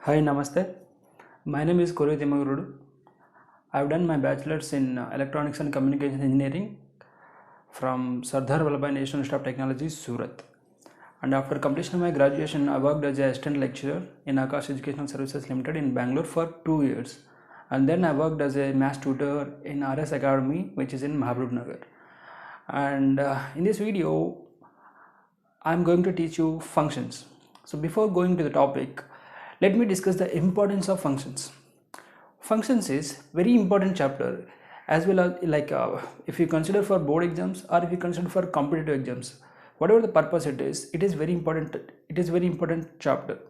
Hi, Namaste. My name is Kuru Timagurudu. I've done my bachelor's in Electronics and Communication Engineering from Sardar Vallabhbhai National Institute of Technology, Surat. And after completion of my graduation, I worked as an assistant lecturer in Akash Educational Services Limited in Bangalore for 2 years. And then I worked as a maths tutor in RS Academy, which is in Mahaprabhu Nagar. And in this video, I'm going to teach you functions. So before going to the topic, let me discuss the importance of functions. Functions is very important chapter, as well as if you consider for board exams or if you consider for competitive exams, whatever the purpose it is very important. It is very important chapter.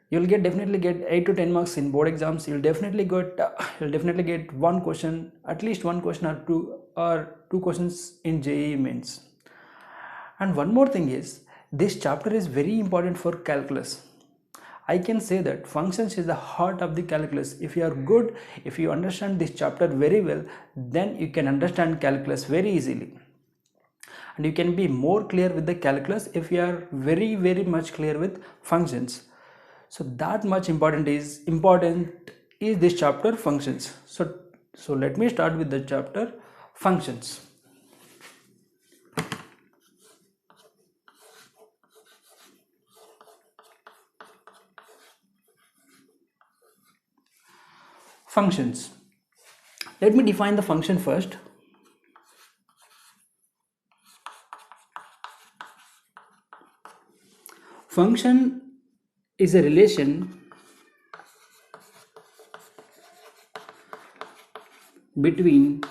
You'll definitely get 8 to 10 marks in board exams. You'll definitely get one question, at least one question or two questions in JEE mains. And one more thing is, this chapter is very important for calculus. I can say that functions is the heart of the calculus. If you are good, if you understand this chapter very well, then you can understand calculus very easily. And you can be more clear with the calculus if you are very much clear with functions. So that much important is this chapter functions. So let me start with the chapter functions. Functions. Let me define the function first. Function is a relation between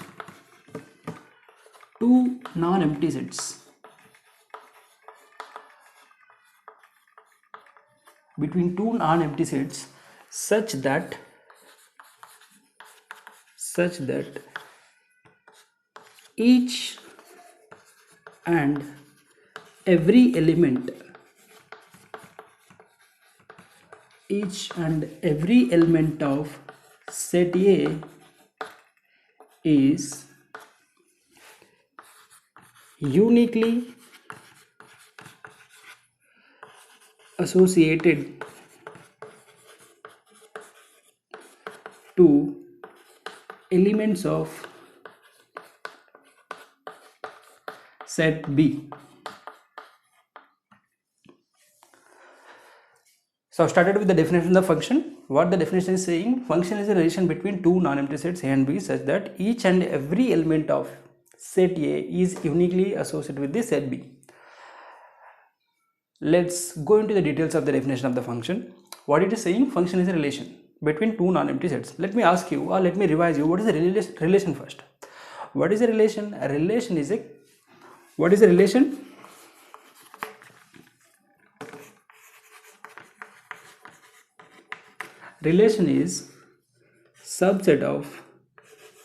two non-empty sets. Such that each and every element of set A is uniquely associated to elements of set B. So I started with the definition of the function. What the definition is saying, function is a relation between two non-empty sets A and B such that each and every element of set A is uniquely associated with the set B. Let's go into the details of the definition of the function. What it is saying, function is a relation between two non-empty sets. Let me ask you, or let me revise you, what is a relation first? What is a relation? What is a relation? Relation is subset of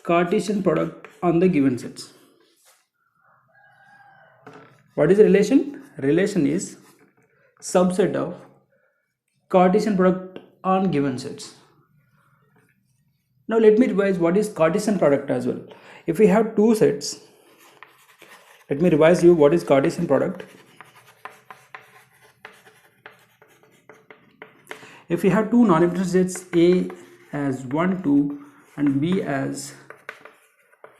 Cartesian product on the given sets. What is a relation? Relation is subset of Cartesian product on given sets. Now let me revise what is Cartesian product as well. If we have two sets, let me revise you what is Cartesian product. If we have two non-empty sets, A as 1, 2 and B as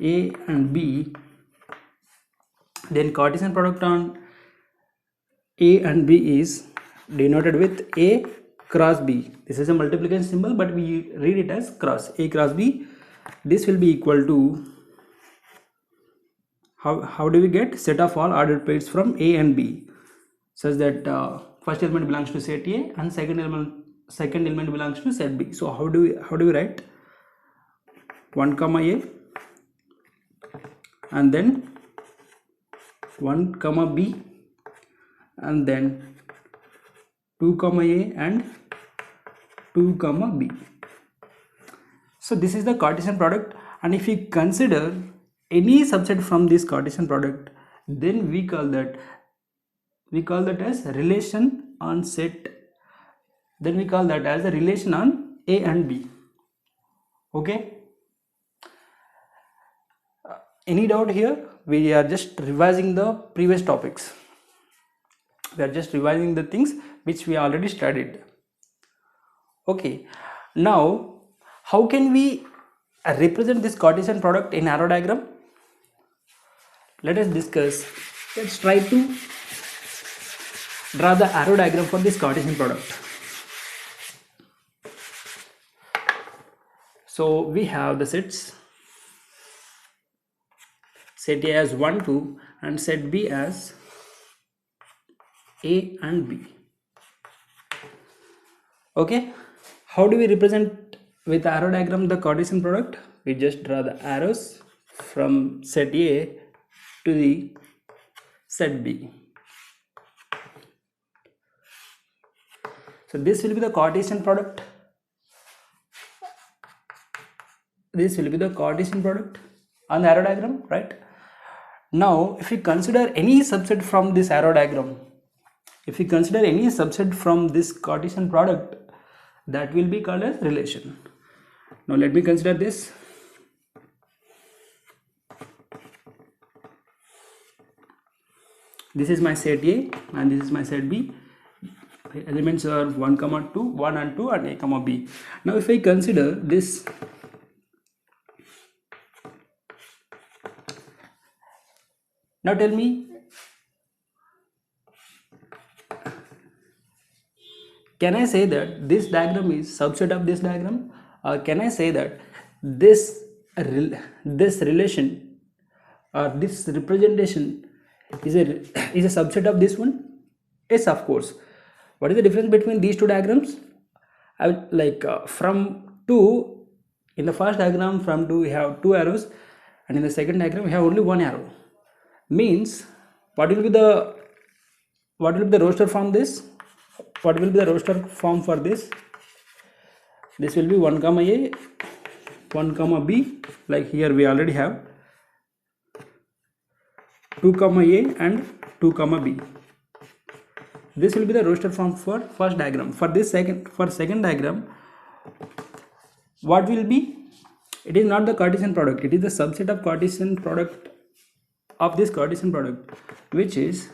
A and B, then Cartesian product on A and B is denoted with A cross B. This is a multiplication symbol, but we read it as cross, A cross B. This will be equal to, how do we get? Set of all ordered pairs from A and B, such that first element belongs to set A and second element belongs to set B. So how do we write? 1 comma A and then 1 comma B and then 2 comma A and 2 comma B. So this is the Cartesian product, and if we consider any subset from this Cartesian product, then we call that as relation on set. Then we call that as a relation on A and B. Okay. Any doubt here? We are just revising the previous topics. We are just revising the things which we already studied. Okay, now how can we represent this Cartesian product in arrow diagram? Let us discuss. Let's try to draw the arrow diagram for this Cartesian product. So we have the sets, set A as 1, 2 and set B as A and B. Okay, how do we represent with arrow diagram the Cartesian product? We just draw the arrows from set A to the set B. So this will be the Cartesian product. This will be the Cartesian product on the arrow diagram, right? Now, if we consider any subset from this arrow diagram, if we consider any subset from this Cartesian product, that will be called as relation. Now, let me consider this. This is my set A and this is my set B. Elements are 1, 2, 1 and 2 and A, B. Now, if I consider this, now tell me, can I say that this diagram is subset of this diagram, or can I say that this relation or this representation is a subset of this one? Yes, of course. What is the difference between these two diagrams? I would from 2, in the first diagram from 2 we have 2 arrows, and in the second diagram we have only 1 arrow. Means what will be the roster form this? What will be the roster form for this? This will be 1, A, 1, B. Like here we already have 2, A and 2, B. This will be the roster form for first diagram. For second diagram, what will be? It is not the Cartesian product. It is the subset of Cartesian product of this Cartesian product, which is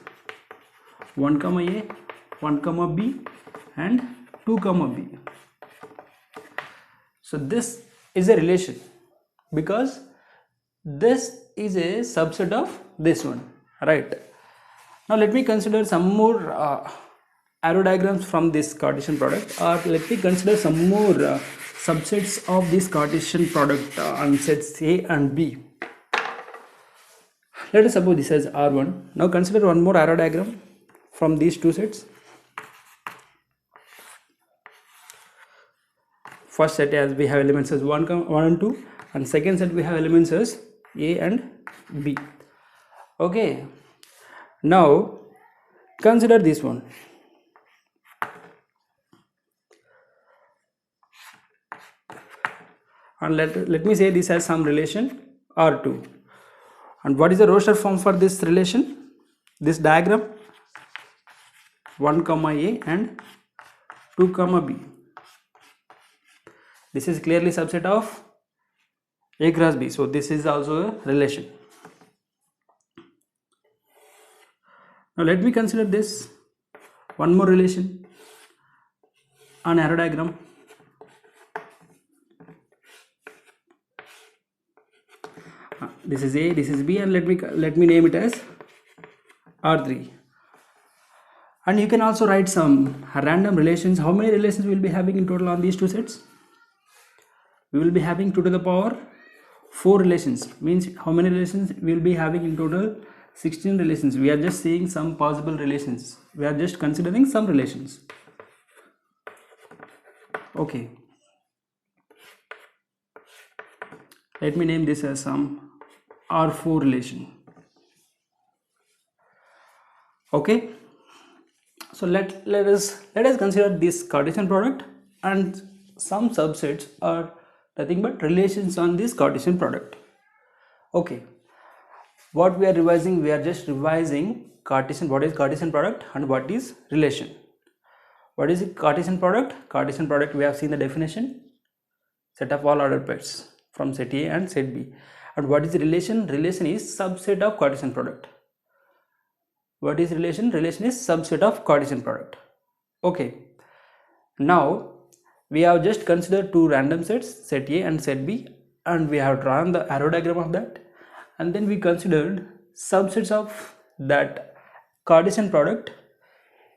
1, A, 1, B and 2, B. So this is a relation because this is a subset of this one, right? Now let me consider some more arrow diagrams from this Cartesian product, or let me consider some more subsets of this Cartesian product on sets A and B. Let us suppose this as R1. Now consider one more arrow diagram from these two sets. First set as we have elements as 1 and 2, and second set we have elements as A and B. Okay, now consider this one. And let me say this has some relation R2. And what is the roster form for this relation? This diagram 1, A and 2, B. This is clearly subset of A cross B. So this is also a relation. Now let me consider this one more relation on arrow diagram. This is A, this is B, and let me name it as R3. And you can also write some random relations. How many relations we will be having in total on these two sets? We will be having 2 to the power 4 relations. Means how many relations we will be having in total? 16 relations. We are just seeing some possible relations. We are just considering some relations. Okay. Let me name this as some R4 relation. Okay. So let us consider this Cartesian product, and some subsets are nothing but relations on this Cartesian product. Okay, what we are revising, we are just revising Cartesian, what is Cartesian product and what is relation. What is Cartesian product? Cartesian product, we have seen the definition, set of all ordered pairs from set A and set B. And what is relation? Relation is subset of Cartesian product. What is relation? Relation is subset of Cartesian product. Okay, now We have just considered two random sets, set A and set B, and we have drawn the arrow diagram of that, and then we considered subsets of that Cartesian product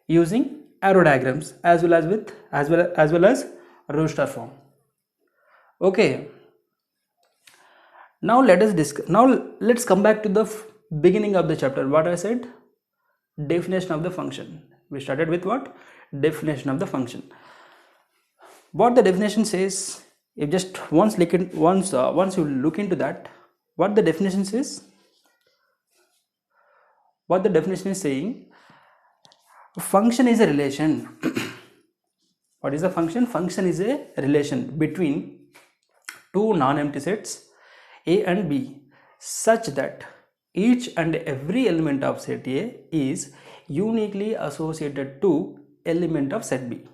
using arrow diagrams as well as row star form. Okay, now let's come back to the beginning of the chapter. What I said, definition of the function. We started with what? Definition of the function. What the definition says, if just once you look into that, what the definition says, what the definition is saying, a function is a relation. What is a function? Function is a relation between two non-empty sets A and B, such that each and every element of set A is uniquely associated to element of set B.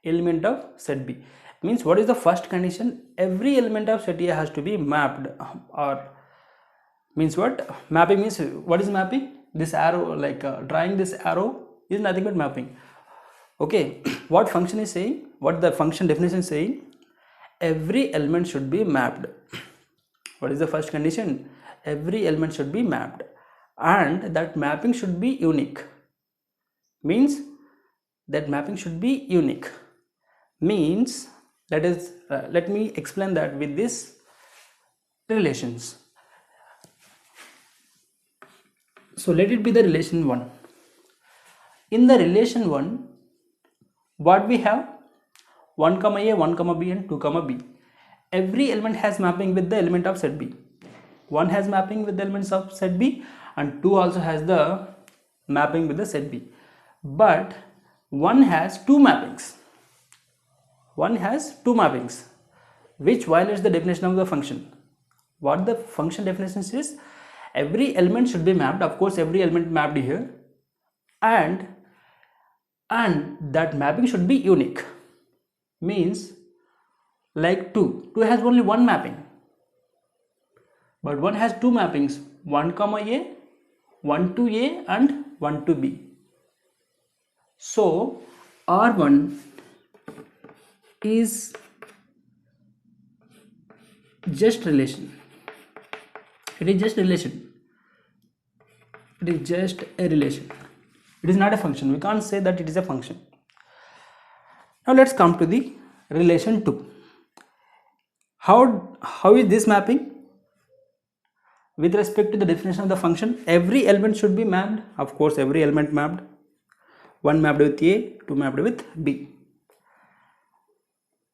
Element of set B means, what is the first condition? Every element of set A has to be mapped, or means what? Mapping means, what is mapping? This arrow, like drawing this arrow is nothing but mapping. Okay, what function is saying, what the function definition is saying, every element should be mapped. What is the first condition? Every element should be mapped, and that mapping should be unique. Means that mapping should be unique. Means, let me explain that with this relations. So let it be the relation 1. In the relation 1, what we have? 1 comma A, 1 comma B and 2 comma B. Every element has mapping with the element of set B. 1 has mapping with the elements of set B, and 2 also has the mapping with the set B. But 1 has two mappings. 1 has two mappings, which violates the definition of the function. What the function definition says, every element should be mapped. Of course, every element mapped here, and that mapping should be unique. Means, like 2 has only one mapping, but 1 has two mappings, 1 comma A, 1 to A and 1 to B. So R1 is just relation. It is just relation. It is just a relation. It is not a function. We can't say that it is a function. Now let's come to the relation 2. How is this mapping? With respect to the definition of the function, every element should be mapped. Of course, every element mapped. 1 mapped with A, 2 mapped with B.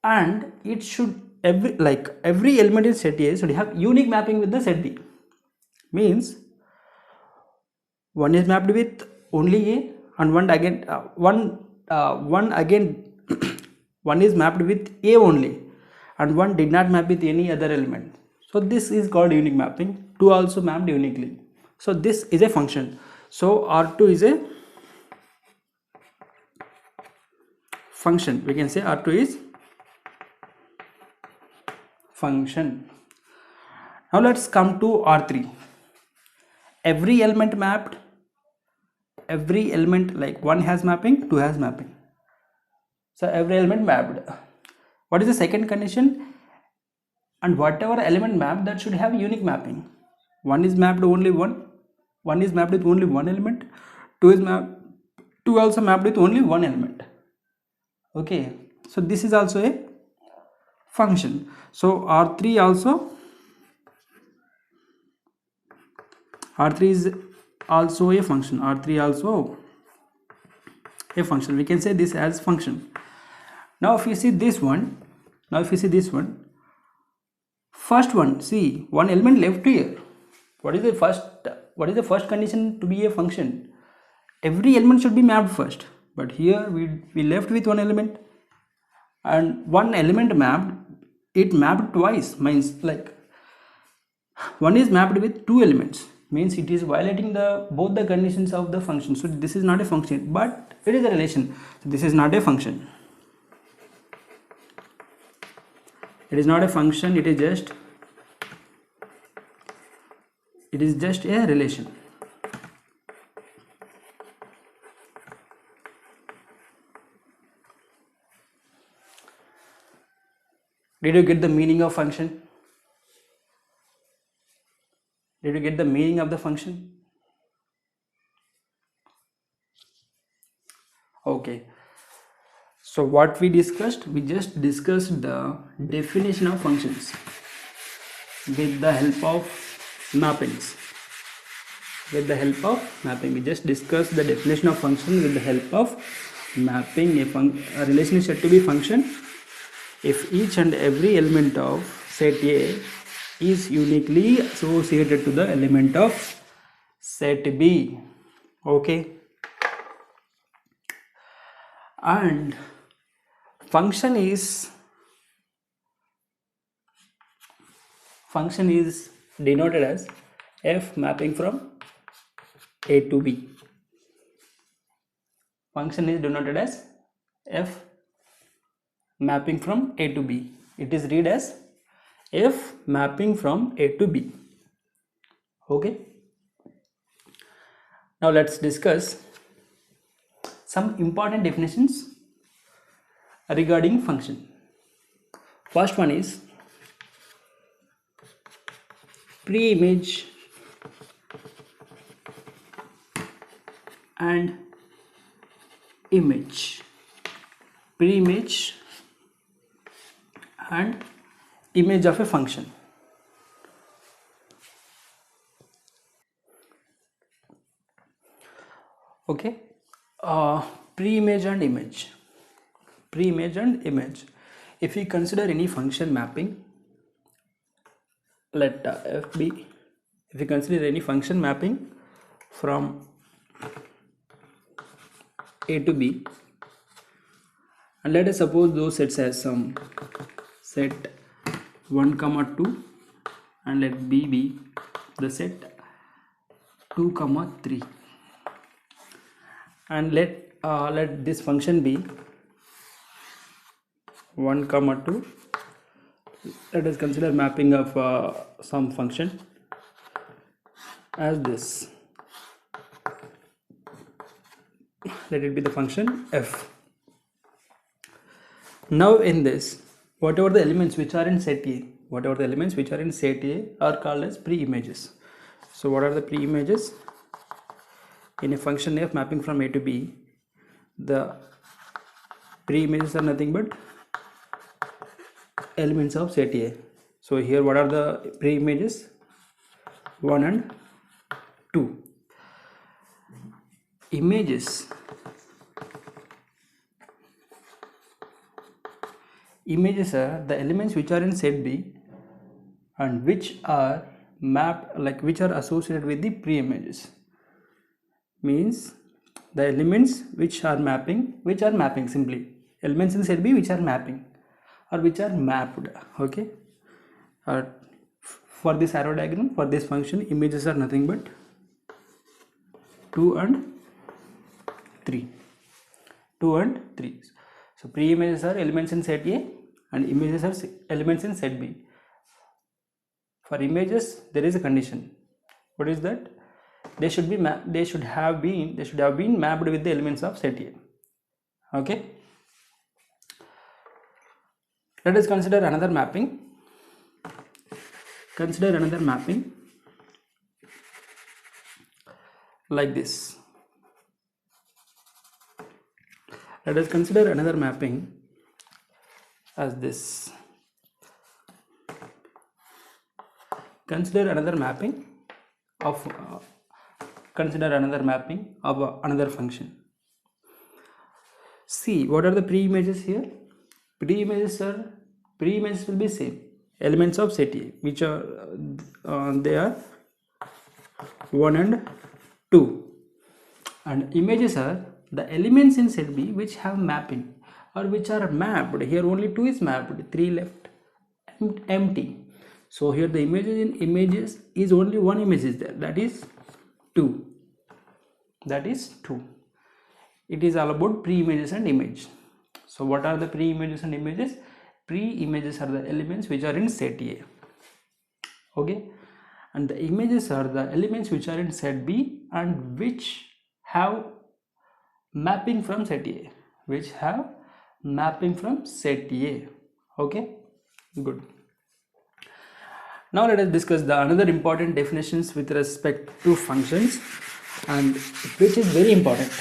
And it should, every element in set A should have unique mapping with the set B. Means, 1 is mapped with only A, and one is mapped with A only, and 1 did not map with any other element. So this is called unique mapping. 2 also mapped uniquely. So this is a function. So R2 is a function. We can say R2 is function. Now let's come to R3. Every element mapped. Every element, like 1 has mapping, 2 has mapping. So every element mapped. What is the second condition? And whatever element mapped, that should have unique mapping. 1 is mapped only 1. 1 is mapped with only one element. 2 also mapped with only one element. Okay, so this is also a function. So R3 is also a function. R3 also a function. We can say this as function. Now if you see this one, first one, see, one element left here. What is the first condition to be a function? Every element should be mapped first, but here we left with one element, and one element mapped, it mapped twice, means like 1 is mapped with 2 elements, means it is violating both the conditions of the function. So this is not a function, but it is a relation. So this is not a function. It is not a function, it is just a relation. Did you get the meaning of function? Did you get the meaning of the function? Okay. So what we discussed? We just discussed the definition of functions with the help of mappings. With the help of mapping, we just discussed the definition of function with the help of mapping. A relation is said to be function if each and every element of set A is uniquely associated to the element of set B. Okay. And function is denoted as f mapping from A to B. Function is denoted as f mapping from A to B. It is read as f mapping from A to B. Okay. Now let's discuss some important definitions regarding function. First one is pre-image and image. Pre-image and image of a function. Okay. Pre-image and image. Pre-image and image. If we consider any function mapping, let f be. If we consider any function mapping from A to B, and let us suppose those sets as some set 1, 2, and let B be the set 2, 3, and let this function be 1, 2. Let us consider mapping of some function as this. Let it be the function f. Now in this, whatever the elements which are in set A, are called as pre-images. So what are the pre-images? In a function f mapping from A to B, the pre-images are nothing but elements of set A. So here what are the pre-images? 1 and 2. Images are the elements which are in set B and which are mapped, which are associated with the pre-images. Means the elements which are mapping simply. Elements in set B which are mapping or which are mapped. Okay. For this arrow diagram, for this function, images are nothing but 2 and 3. 2 and 3. So pre-images are elements in set A and images are elements in set B. For images, there is a condition. What is that? They should have been mapped with the elements of set A. Okay. Let us consider another mapping. Like this. Let us consider another mapping as this. Consider another mapping of another function. See, what are the pre-images here? Pre-images will be same. Elements of set A, which are they are 1 and 2, and images are the elements in set B which have mapping or which are mapped. Here only 2 is mapped, 3 left empty. So here the images is only one image is there, that is 2. It is all about pre-images and image. So what are the pre-images and images? Pre-images are the elements which are in set A. Okay, and the images are the elements which are in set B and which have mapping from set A. Okay. Good. Now let us discuss the another important definitions with respect to functions, and which is very important,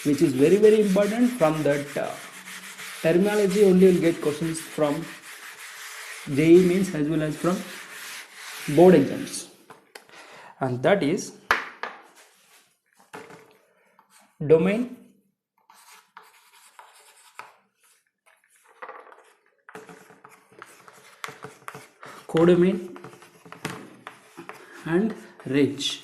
very important. From that terminology only will get questions from JEE means as well as from board exams, and that is domain, codomain and range.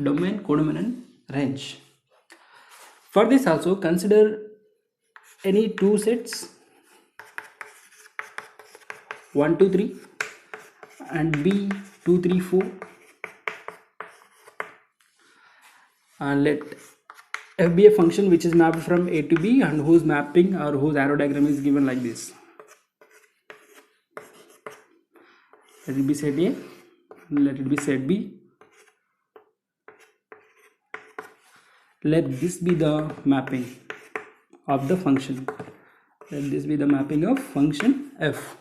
Domain, codomain and range. For this also consider any two sets 1 2 3 and B 2 3 4, and let f be a function which is mapped from A to B and whose mapping or whose arrow diagram is given like this. Let it be set A, let it be set B. Let this be the mapping of the function. Let this be the mapping of function f.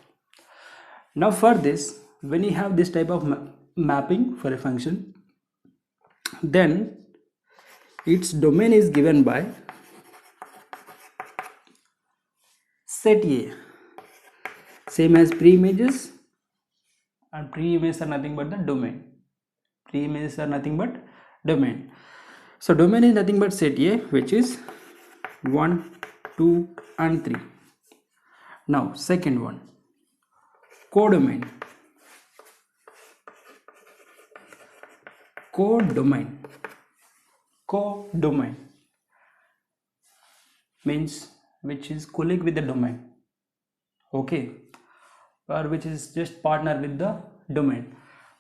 Now for this, when you have this type of mapping for a function, then its domain is given by set A, same as pre-images, and pre-images are nothing but the domain. Pre-images are nothing but domain. So domain is nothing but set A, which is 1 2 and 3. Now second one, codomain. Codomain means which is colleague with the domain, okay, or which is just partner with the domain.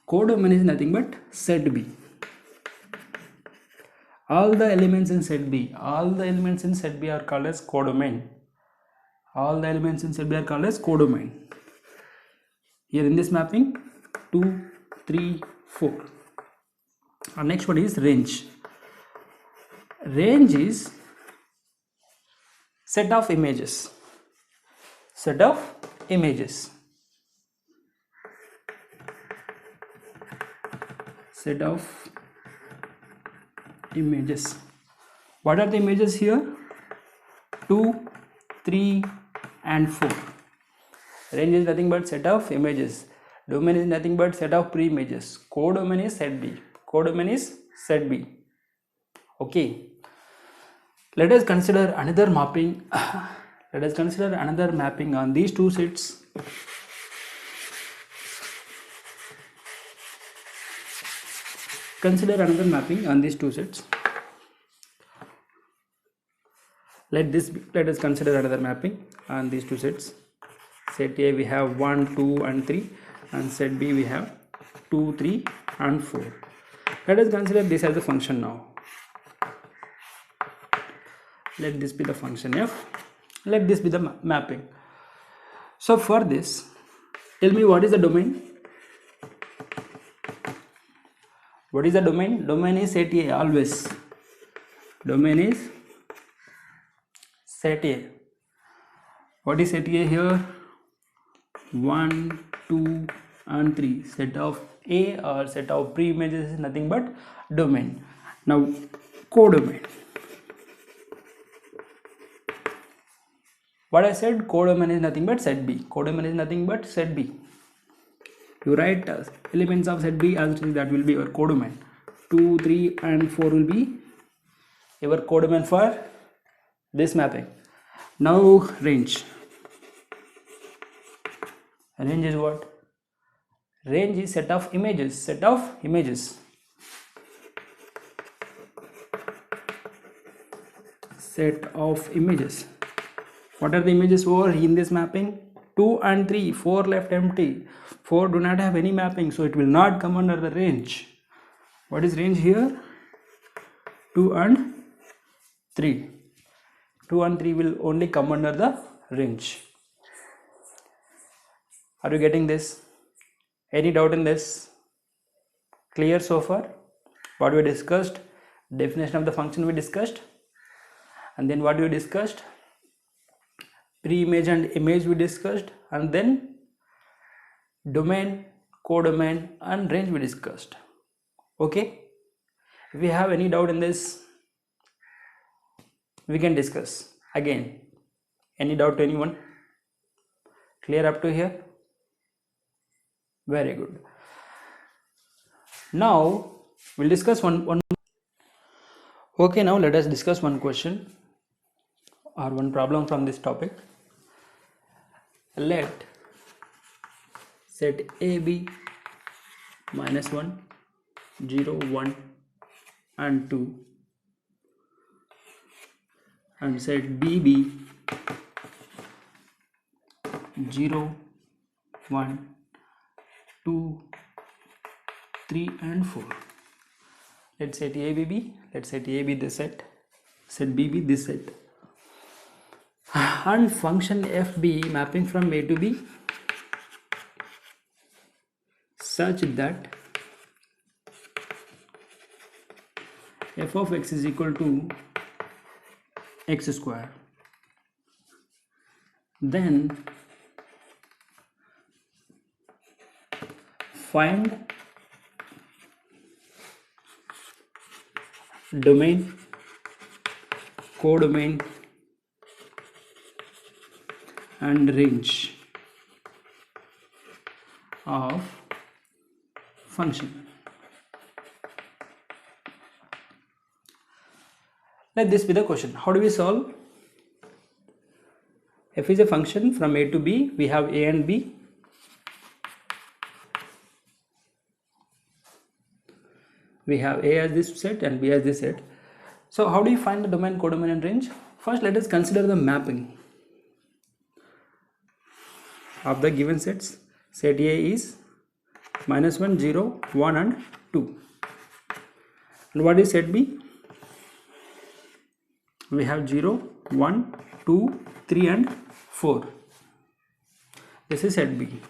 Codomain is nothing but set B. All the elements in set B are called as codomain. Here in this mapping 2 3 4. Our next one is range. Range is set of images. What are the images here? 2 3 and 4. Range is nothing but set of images. Domain is nothing but set of pre-images. Codomain is set B. Okay. Let us consider another mapping. On these two sets. Let us consider another mapping on these two sets. Set A we have 1 2 and 3, and set B we have 2 3 and 4. Let us consider this as a function now. Let this be the function f. Let this be the mapping. So for this, tell me what is the domain? What is the domain? Domain is set A always. Domain is set A. What is set A here? 1 2 and 3. Set of A or set of pre-images is nothing but domain. Now codomain. What I said, codomain is nothing but set B. You write elements of set B as that will be your codomain. 2 3 and 4 will be your codomain for this mapping. Now range. Range is what? Range is set of images. What are the images over in this mapping? 2 and 3. 4 left empty. 4 do not have any mapping, so it will not come under the range. What is range here? 2 and 3. 2 and 3 will only come under the range. Are you getting this? Any doubt in this? Clear so far? What we discussed? Definition of the function we discussed. And then what we discussed? pre-image and image we discussed, and then domain, codomain and range we discussed. Okay, if you have any doubt in this, we can discuss again. Any doubt to anyone? Clear up to here? Very good. Now we'll discuss one. Okay, now let us discuss one question or one problem from this topic. Let set AB -1, 0, 1 and 2 and set BB 0, 1, 2, 3 and 4. Let's set ABB, let's set AB this set BB this set, and function FB mapping from A to B such that f of x is equal to x square. Then find domain, codomain and range of function. Let this be the question. How do we solve? F is a function from A to B. We have A and B. We have A as this set and B as this set. So how do you find the domain, codomain and range? First, let us consider the mapping of the given sets. Set A is -1, 0, 1 and 2. And what is set B? We have 0, 1, 2, 3 and 4. This is set B.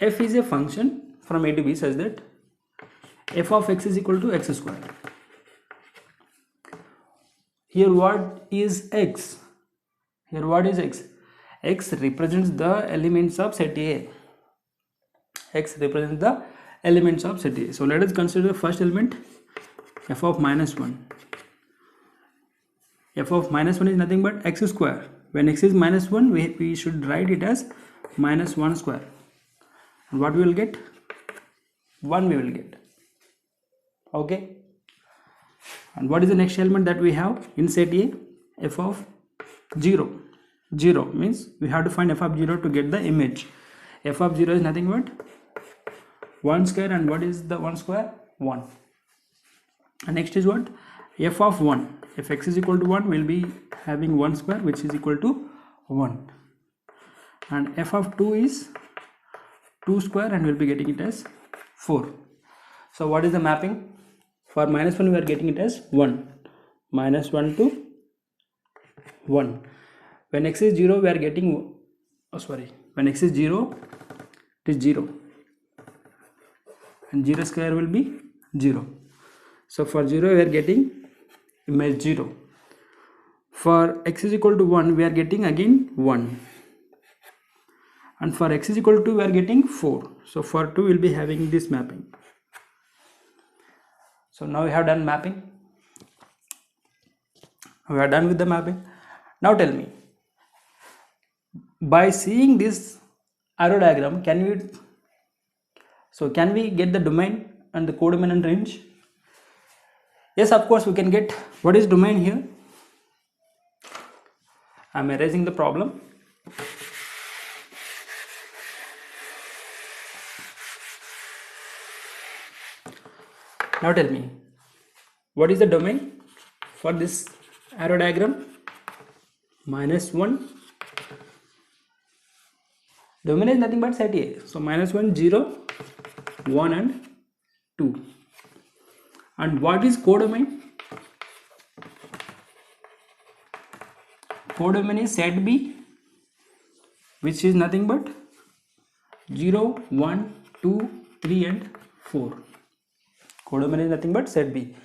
F is a function from A to B such that f of x is equal to x square. Here what is x? Here what is x? X represents the elements of set A. X represents the elements of set A. So let us consider the first element, f of -1. F of -1 is nothing but x square. When x is -1, we should write it as -1 square. And what we will get? 1 we will get. Okay. And what is the next element that we have in set A? F of 0. 0 means we have to find f of 0 to get the image. F of 0 is nothing but 1 square. And what is the 1 square? 1. And next is what? F of 1. If x is equal to 1, we'll be having 1 square, which is equal to 1. And f of 2 is 2 square, and we'll be getting it as 4. So what is the mapping? For -1 we are getting it as 1. -1 to 1. When x is 0 we are getting, when x is 0 it is 0. And 0 square will be 0. So for 0 we are getting image 0. For x is equal to 1 we are getting again 1. And for x is equal to 2 we are getting 4. So for 2 we will be having this mapping. So now we have done mapping. We are done with the mapping. Now tell me, by seeing this arrow diagram, can we get the domain and the codomain and range? Yes, of course we can get. What is domain here? I am erasing the problem. Now tell me, what is the domain for this arrow diagram? -1. Domain is nothing but set A. So -1, 0, 1 and 2. And what is codomain? Codomain is set B, which is nothing but 0, 1, 2, 3 and 4. Codomain is nothing but set B.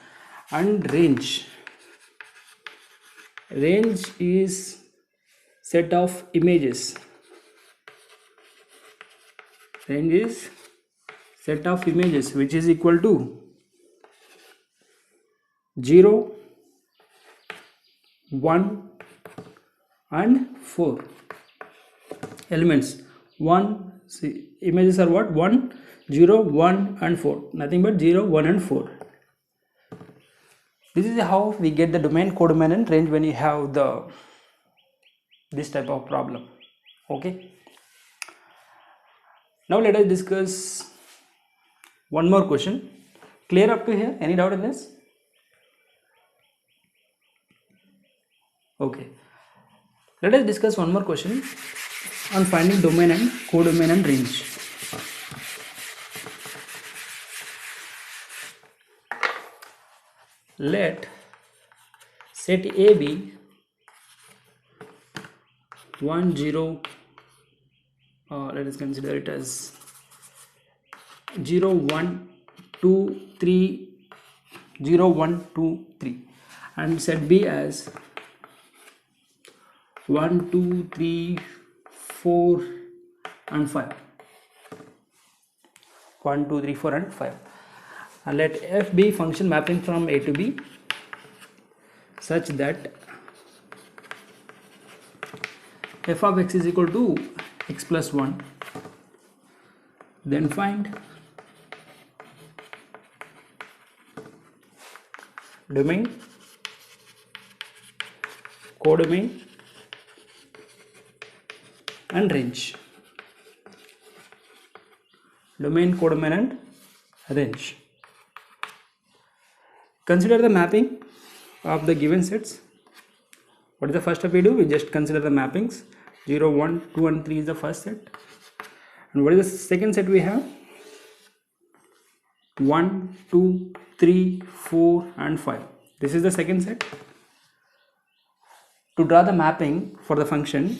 And range is set of images. Range is set of images which is equal to 0, 1 and 4 elements. Images are what? 1, 0, 1 and 4. Nothing but 0, 1 and 4. This is how we get the domain, codomain and range when you have this type of problem. Okay. Now let us discuss one more question. Clear up to here? Any doubt in this? Okay. Let us discuss one more question on finding domain and codomain and range. Let set A be 1, 0, let us consider it as 0, 1, 2, 3, 0, 1, 2, 3, and set B as 1, 2, 3, 4 and 5. 1, 2, 3, 4 and 5. And let f be function mapping from A to B such that f of x is equal to x plus 1. Then find domain, codomain and range. Domain, codomain and range. Consider the mapping of the given sets. What is the first step we do? We just consider the mappings. 0, 1, 2 and 3 is the first set. And what is the second set we have? 1, 2, 3, 4 and 5. This is the second set. To draw the mapping for the function,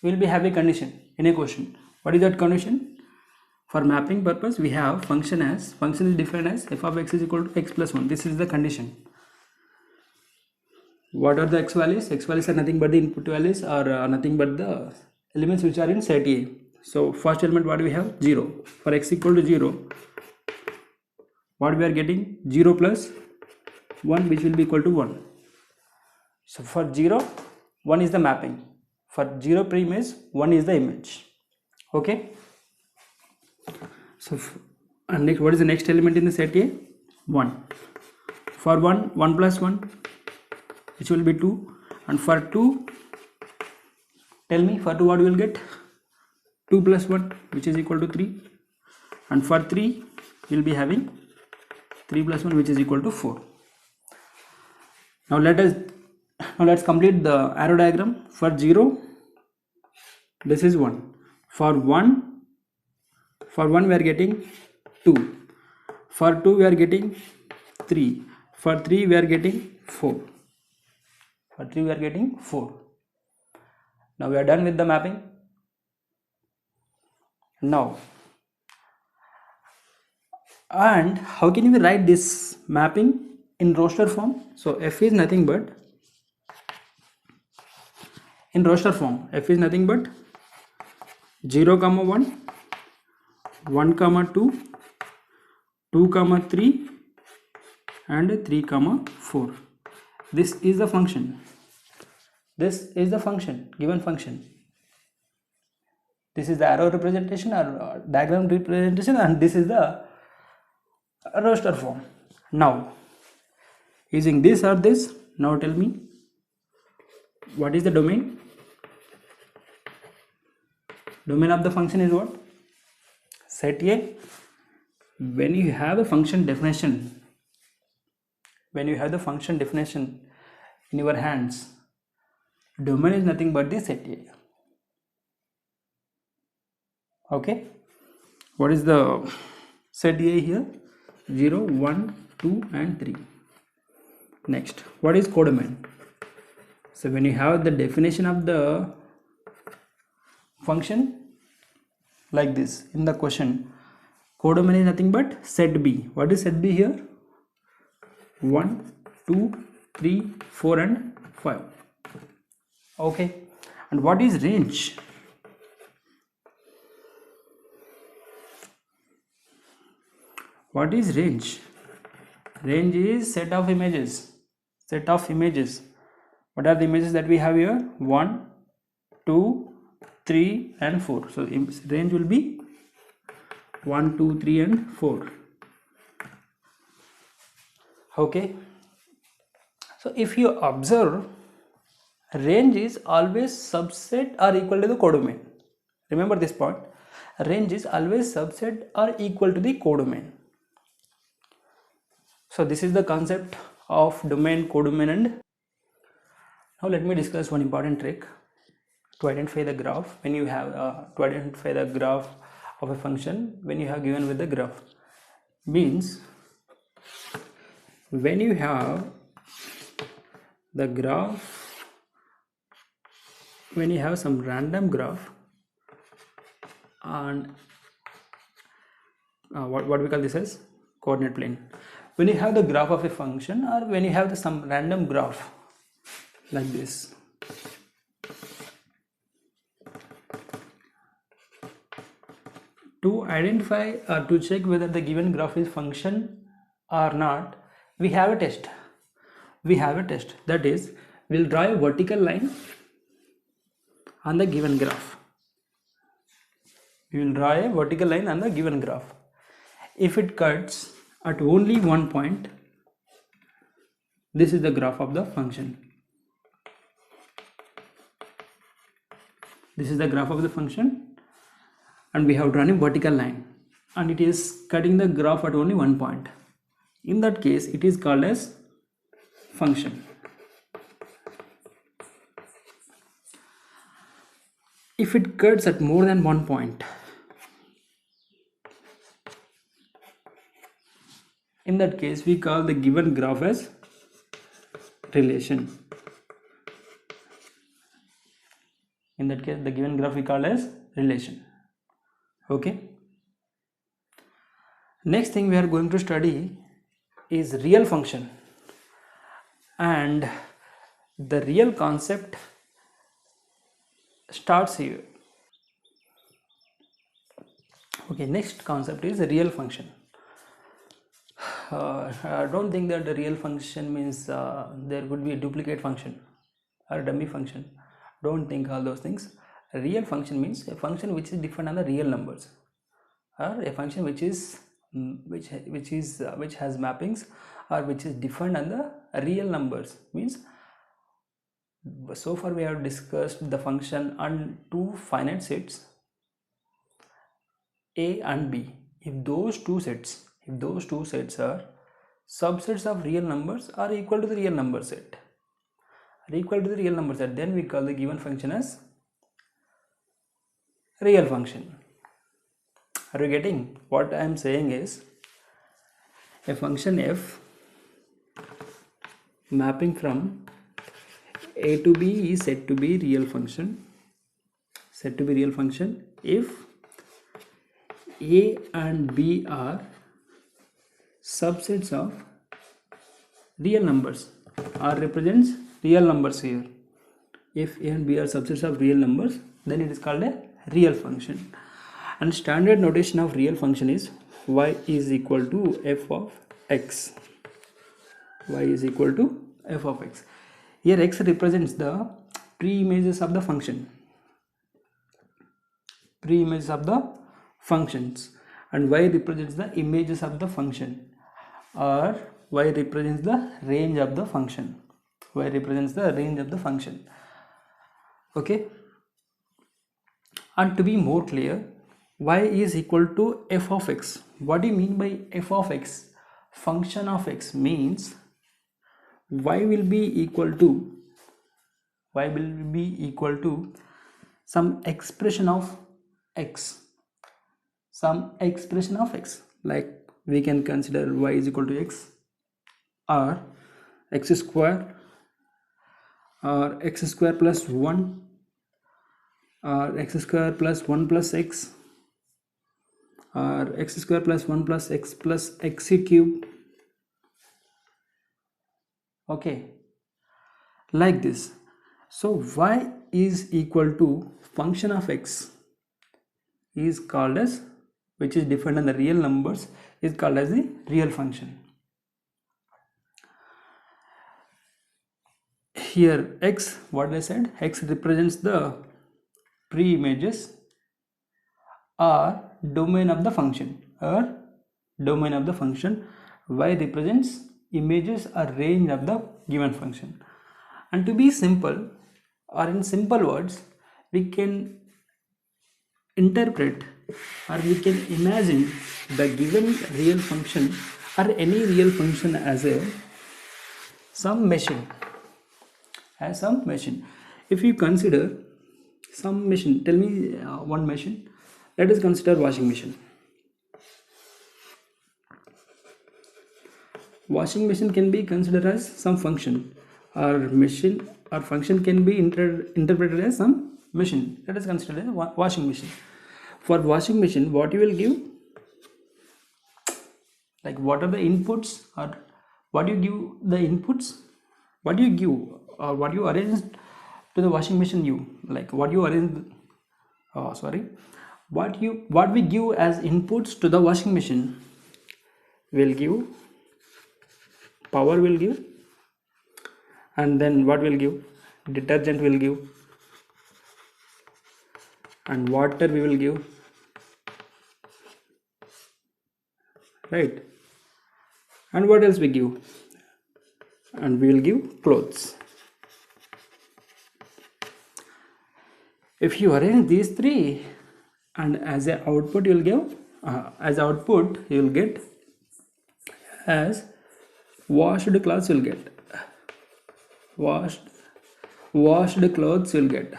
we will be having a condition in a question. What is that condition? For mapping purpose, we have function is defined as f of x is equal to x plus 1. This is the condition. What are the x values? X values are nothing but the input values or nothing but the elements which are in set A. So first element, what do we have? 0. For x equal to 0, what we are getting? 0 plus 1, which will be equal to 1. So for 0, 1 is the mapping. For 0 prime is 1 is the image. Okay. So and next, what is the next element in the set A? 1. For 1, 1 plus 1, which will be 2. And for 2, tell me, for 2 what we will get? 2 plus 1, which is equal to 3. And for 3, we will be having 3 plus 1, which is equal to 4. Now let's complete the arrow diagram. For 0, this is 1. For 1 we are getting 2. For 2 we are getting 3. For 3 we are getting 4. For 3 we are getting 4. Now we are done with the mapping. Now, and how can we write this mapping in roster form? So f is nothing but, in roster form, f is nothing but 0, 1, 1, 2, 2, 3 and 3, 4. This is the function. This is the function, given function. This is the arrow representation or diagram representation, and this is the roster form. Now, using this or this, now tell me, what is the domain? Domain of the function is what? Set A. When you have a function definition, in your hands, domain is nothing but the set A. Okay. What is the set A here? 0, 1, 2 and 3. Next, what is codomain? So when you have the definition of the function like this in the question, codomain is nothing but set B. What is set B here? 1, 2, 3, 4 and 5. Okay, and what is range? What is range? Range is set of images. Set of images. What are the images that we have here? 1, 2, 3 and 4. So range will be 1, 2, 3 and 4. Okay. So if you observe, range is always subset or equal to the codomain. Remember this point. Range is always subset or equal to the codomain. So this is the concept of domain, codomain, and now let me discuss one important trick to identify the graph when you have to identify the graph of a function when you have given with the graph. Means when you have the graph, when you have some random graph and what we call this as coordinate plane. When you have the graph of a function or when you have some random graph like this, to identify or to check whether the given graph is function or not, we have a test. That is, we'll draw a vertical line on the given graph. We will draw a vertical line on the given graph. If it cuts at only one point, this is the graph of the function. This is the graph of the function, and we have drawn a vertical line, and it is cutting the graph at only one point. In that case, it is called as function. If it cuts at more than one point, in that case we call the given graph as relation. In that case, the given graph we call as relation. Okay. Next thing we are going to study is real function, and the real concept starts here. Okay, next concept is the real function. Don't think that the real function means there would be a duplicate function or a dummy function. Don't think all those things. A real function means a function which is different on the real numbers, or a function which has mappings, or which is different on the real numbers. Means so far we have discussed the function on two finite sets, A and B. If those two sets are subsets of real numbers or equal to the real number set, then we call the given function as real function. Are you getting what I am saying? Is a function f mapping from A to B is said to be real function. If A and B are subsets of real numbers, or represents real numbers here. If A and B are subsets of real numbers, then it is called a real function. And standard notation of real function is y is equal to f of x. Here x represents the pre-images of the function, and y represents the images of the function, or y represents the range of the function. Okay, and to be more clear, y is equal to f of x. What do you mean by f of x? Function of x means y will be equal to some expression of x, like we can consider y is equal to x, or x square, or x square plus 1, or x square plus 1 plus x, or x square plus 1 plus x cube. Okay, like this. So y is equal to function of x is called as, which is defined in the real numbers, is called as the real function. Here x, what I said, x represents the pre-images or domain of the function, y represents images or range of the given function. And to be simple, or in simple words, we can interpret or we can imagine the given real function or any real function as some machine. If you consider some machine, tell me one machine. Let us consider washing machine. Washing machine can be considered as some function, or machine or function can be interpreted as some machine. Let us consider a washing machine. For washing machine, what you will give, like what are the inputs, or what you give the inputs, what you give or what you arrange to the washing machine, what we give as inputs to the washing machine will give power, will give, and then what will give, detergent will give, and water we will give, right? And what else we give? And we will give clothes. If you arrange these three, and as an output you will give, you will get as washed clothes, will get washed clothes, will get,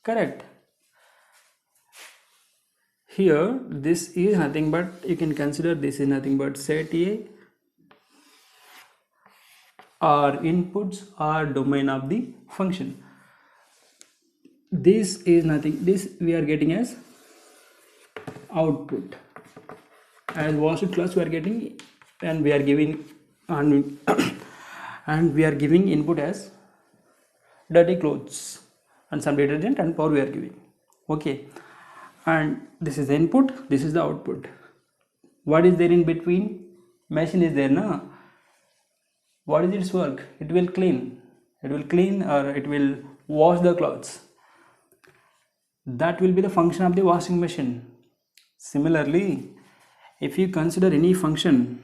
correct? Here this is nothing but, you can consider this is nothing but set A or inputs or domain of the function. This is nothing, this we are getting as output, as washed clothes we are getting, and we are giving and we are giving input as dirty clothes and some detergent, and power we are giving, okay? And this is the input, this is the output. What is there in between? Machine is there, na? What is its work? It will clean or it will wash the clothes. That will be the function of the washing machine. Similarly, if you consider any function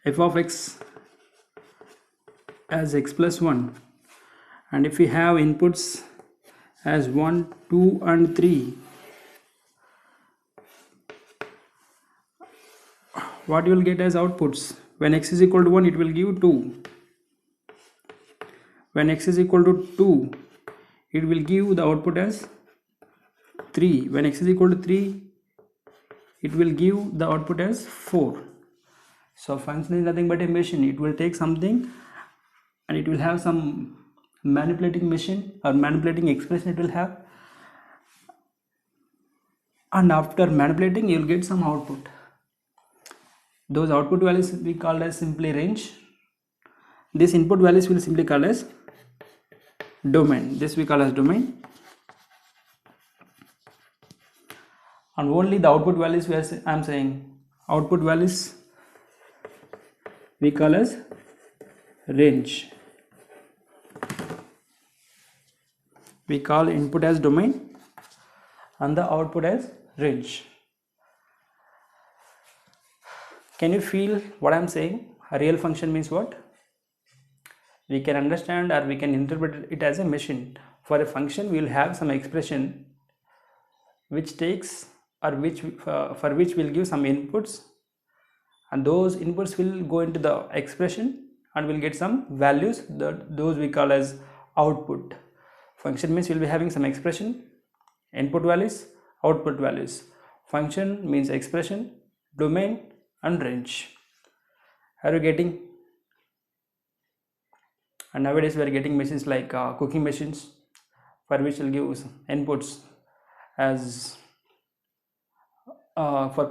f of x as x plus 1, and if we have inputs as 1, 2 and 3, what you will get as outputs? When x is equal to 1, it will give 2. When x is equal to 2, it will give the output as 3. When x is equal to 3, it will give the output as 4. So function is nothing but a machine. It will take something and it will have some manipulating machine or manipulating expression it will have, and after manipulating you will get some output. Those output values we call as simply range. This input values will simply call as domain. This we call as domain, and only the output values I am saying output values we call as range. We call input as domain and the output as range. Can you feel what I am saying? A real function means what? We can understand or we can interpret it as a machine. For a function, we will have some expression which takes or for which we'll give some inputs, and those inputs will go into the expression and we'll get some values. Those we call as output. Function means we'll be having some expression, input values, output values. Function means expression, domain and range. Are you getting? And nowadays we are getting machines like cooking machines, for which will give inputs as for